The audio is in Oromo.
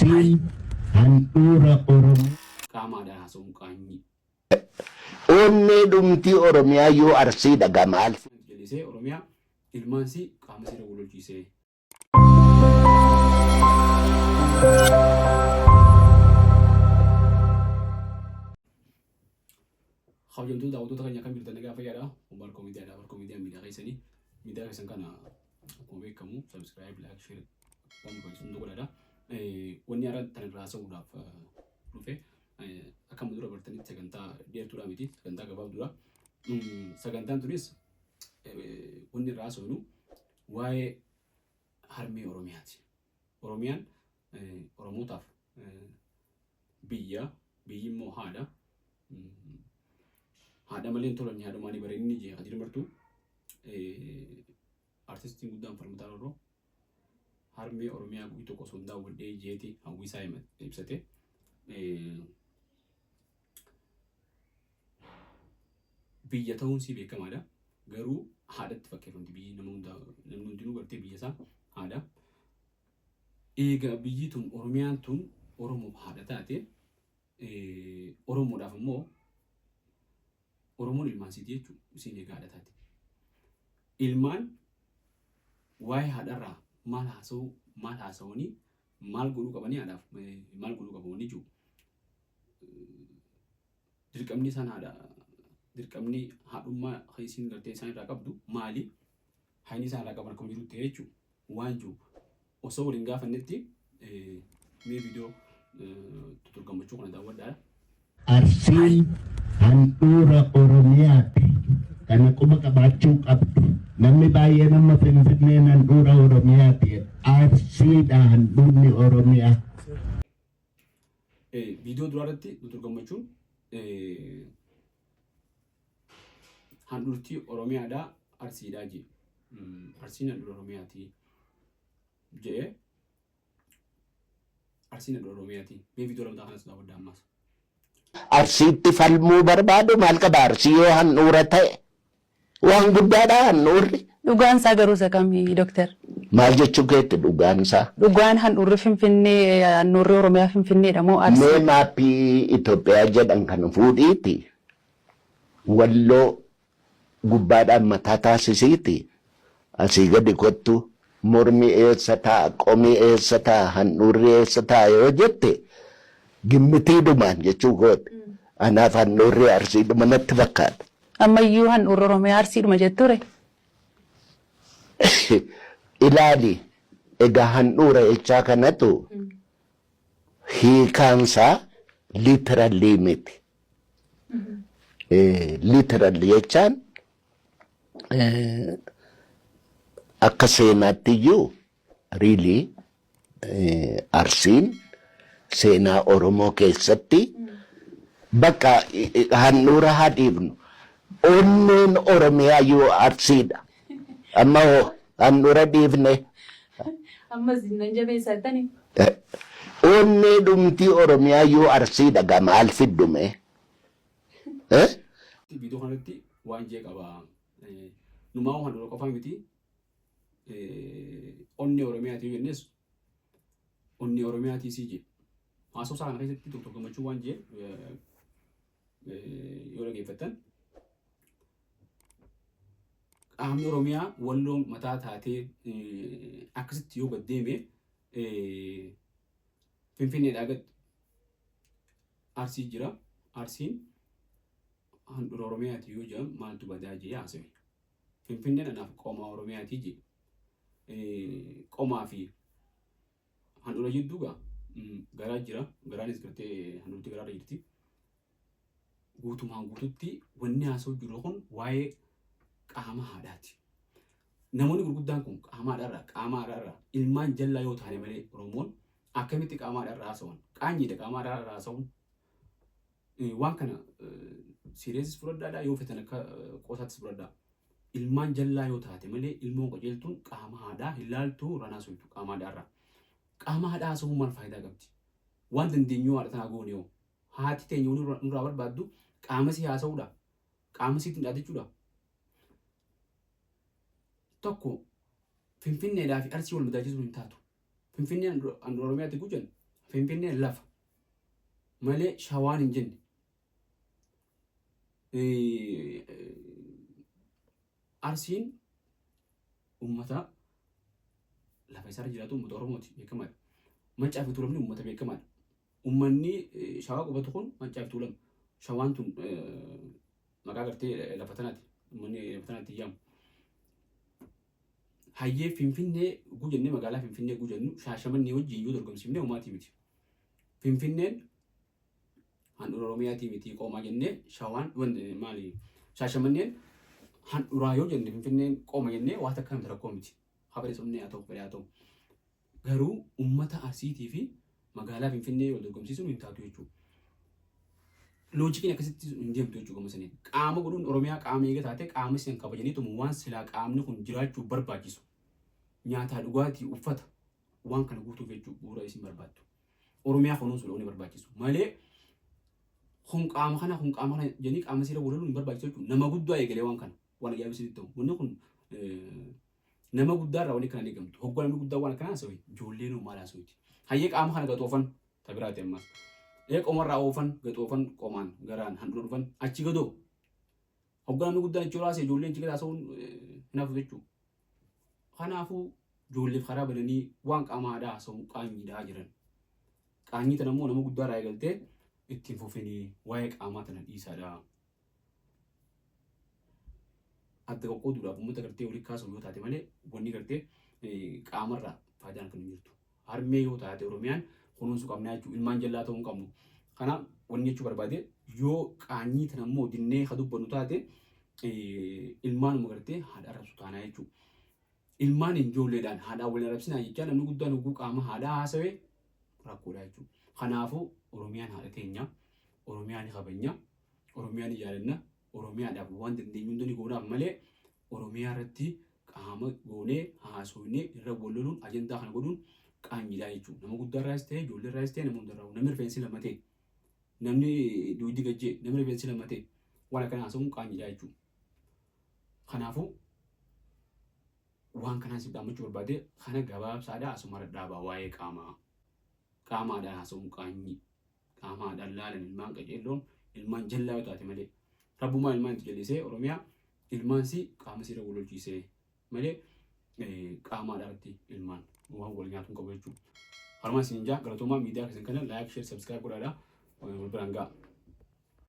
Arsiin handhuura Oromoo. Qaamaadhaan haasa'uun qaanyii. Onnee dhumtii Oromiyaa yoo Arsiidha gamaal. Jallisee Oromiyaa ilmaansi qaama seera walolchiisee. Kabajamtoota daawwattoota keenya kan jirtan nagaa fayyaadha. Umar Koomidiyaadha. Umar Koomidiyaan miidiyaa keessanii. Miidiyaa keessan kana akkuma beekamu subscribe, like, share waan barbaachisu godhadha. Wanni haaraa tan irraa haasa'uudhaaf dhufe akka mudura bartanitti sagantaa dheertuudha miti sagantaa gabaabduudha. Sagantaan turis wanni irraa haasa'u waa'ee harmee Oromiyaati. Oromiyaan Oromootaaf biyyi immoo haadha. Haadha malee tolan haadhumaanii bareedni jee hajji dubartuu artistiin guddaan falmataa irroo harmee Oromiyaa guyyaa tokko osoo hin daawwadhee jeeti hawwisaa ibsate. Biyya ta'uun si beekamaadha. Garuu haadhatti fakkeeffamti biyyi namni hundinuu gartee biyya isaa haadha. Egaa biyyi tun Oromiyaan tun Oromoof haadha taate Oromoodhaaf immoo Oromoon ilmaan siiti jechuudha. Isiin egaa haadha taate. Ilmaan waa'ee haadharraa maal haasa'anii maal godhuu qabanii haadhaaf maal godhuu qabanii jiru. Dirqamni isaan dirqamni haadhummaa isiin gartee isaan irraa qabdu maali? Hayni isaan irraa qaban akkam jirutti jechuudha. Waan jiru osoo waliin gaafannetti mee viidiyoo tutur gammachuu kana daawwadhaa. Arsiin handhuura Oromiyaati. Kana quba qabaachuu qabdu. Namni baay'ee nama Finfinneen handhuura Oromiyaati. Arsiidha handhuurri Oromiyaa. Viidiyoo duraarratti tutur gammachuun handhuurtii Oromiyaadhaa Arsiidhaa jee. Arsiin handhuura Oromiyaati jee. Arsiin handhuura Oromiyaati. Mee viidiyoo lamtaa kanas daawwadhaa ammaas. Arsiitti falmuu barbaadu maal qaba Arsii yoo handhuura ta'e waan guddaadha handhuurri. Dhugaan isaa garuu isa kamii Dooktar? Maal jechuu keetti dhugaan isaa? Dhugaan handhuurri Finfinnee handhuurri Oromiyaa Finfinneedha moo Arsii? Mee maappii Itoophiyaa jedhan kan fuudhiiti walloo gubbaadhaan mataa taasisiiti asii gadi kottu mormi eessa ta'a qomii eessa ta'a handhuurri eessa ta'a yoo jette gimmitiidhumaan jechuu goote. Anaaf handhuurri Arsiidhuma natti fakkaata. Ammayyuu handhuurri Oromiyaa Arsiidhuma jetture? Ilaali egaa handhuura jechaa kanatu hiikaansaa literally miti. Literally jechaan akka seenaatti iyyuu really Arsiin seenaa Oromoo keessatti bakka handhuura haa dhiifnu. Onneen Oromiyaa yoo Arsiidha. Amma hoo handhuura dhiifne. Amma zinnan jabeessatani. Onnee dhumtii Oromiyaa yoo Arsiidha gamaal fiddume. Viidiyoo kanatti waan jee qaba. Numaa handhuura qofaa miti. Onnee Oromiyaati yoo jennes onnee Oromiyaati sii jee. Haasofsaa kana keessatti tokko gammachuu waan jee yoo dhageeffattan. Qaamni Oromiyaa walloon mataa taatee akkasitti yoo gaddeeme Finfinneedhaa gad Arsii jira. Arsiin handhuura Oromiyaati yoo jedhamu maaltu badaa jee haasa'e. Finfinneen anaaf qomaa Oromiyaati jee. Qomaa fi handhuura jidduu garaa jira. Garaanis gartee handhuurti garaarra jirti. Guutumaan guututti wanni haasa'u jiru kun waa'ee qaama haadhaati. Namoonni gurguddaan kun qaama haadhaarraa ilmaan jallaa yoo taane malee Oromoon akkamitti qaama haadhaarraa haasa'uun qaanyiidha qaama haadhaarraa haasa'uun waan kana sireessis fudhadhaadhaa yoo fetan akka qoosaattis fudhadhaa. Ilmaan jallaa yoo taate malee ilmoon qajeeltuun qaama haadhaa hin laaltuu irraan haasa'u qaama haadhaarraa. Qaama haadhaa haasa'uun maal faayidaa qabdi? Waan dandeenyu haadha tanaa goone yoo haati teenya nurraa barbaaddu qaama sii haasa'uudha. Qaama siitiin dhaadachuudha. Tokko Finfinneedhaa fi Arsii wal madaachisuun hin taatu. Finfinneen handhuura Oromiyaatti gujan Finfinneen lafa malee shawaan hin jenne. Arsiin uummata lafa isaarra jiraatu uummata Oromooti beekamaadha. Mancaa fi Tuulamni uummata beekamaadha. Uummanni shawaa qubatu kun Mancaa fi Tuulam. Shawaan tun maqaa gartee lafa tanaati. Uummanni lafa tanaatti yaamu. Hayyee Finfinnee gujannee magaalaa Finfinnee gujannu Shaashamannee wajjin yoo dorgomsiifnee uumaatii miti. Finfinneen handhuura Oromiyaatii miti qoomaa jennee shawaan maali Shaashamanneen handhuuraa yoo jenne Finfinneen qooma jennee waan akka namni rakkoo miti. Habare somnee haa ta'u fedhe haa ta'u. Garuu uummata Arsiitii fi magaalaa Finfinnee wal dorgomsiisuun hin taatu jechuudha. Loojikiin akkasitti hin deemtu jechuudha gama saniin. Qaama godhuun Oromiyaa qaama eega taate qaama isin kabajaniitu waan silaa qaamni kun jiraachuu barbaachisu. Nyaataa dhugaatii uffata waan kana guutuuf jechuudha bu'uura isin barbaaddu. Oromiyaa kunuunsuudha inni barbaachisu. Malee kun qaama kana jennii qaama seera walaluun hin barbaachisu jechuudha. Nama guddaa eegalee waan kana waan ajaa'ibsiisu ta'u. Wanni kun nama guddaa irraa wanni kana eegamtu. Hoggaa namni guddaa waan akkanaa haasawee ijoolleen uumaa haasawuuti. Hayyee qaama kana gaxoofan tabiraati ammas. Qomarraa oofan gaxoofan qomaan garaan handhuura dhufan achi gadoo. Hoggaa namni guddaan ichi olaasee ijoolleen achi gadaa hin hafu jechuudha. Kanaafuu ijoolleef karaa bananii waan qaama aadaa haasawuu qaanyiidhaa jiran. Qaanyii tana immoo nama guddaa irraa eegaltee ittiin fufanii waa'ee qaamaa tana dhiisaadha. Adda qoqqooduudhaaf uummata gartee walii kaasuu yoo taate malee wanni gartee qaamarraa faayidaan kan hin jirtu. Harmee yoo taate Oromiyaan kunuunsuu qabnaa jechuudha. Ilmaan jallaa ta'uu hin qabnu. Kanaaf wanni jechuu barbaade yoo qaanyii tana immoo dinnee haa dubbannu taate ilmaanuma gartee haadha arrabsu taanaa jechuudha. Ilmaan ijoolleedhaan haadhaan waliin arrabsinaa jechaa namni guddaan oguu qaama haadhaa haasawee rakkoodha jechuudha. Kanaafuu Oromiyaan haadha teenya, Oromiyaan kabajna, Oromiyaan jaalanna, Oromiyaadhaaf waan dandeenyu hundanii goonaaf malee Oromiyaa irratti qaama goonee haasofnee irra walloluun ajandaa kana godhuun qaanyiidha jechuudha. Nama guddaarraas ta'e ijoolleerraas ta'e nama hundarraa namni rifeensi lama ta'e namni duwiddi gajjee namni rifeensi lama ta'e waan akkana haasawuun qaanyiidha jechuudha. Kanaafuu waan kanaan siif dhaammachuu barbaade kana gabaabsaadhaa asuma dhaabaa waa'ee qaamaadhaan haasawuun qaanyii qaamaadhaan laalan ilmaan qajeelloon ilmaan jallaa yoo taate malee rabbumaa ilmaan itti jallisee Oromiyaa ilmaan si qaama seera wal lolchiisee malee qaamaadhaatti ilmaan waan wal nyaatuun qabu jechuudha. Harmaan isin jaa galatoomaa miidiyaa keessan kana laayik, sheer, sabskiraayib godhaadhaa wal biraan ga'a.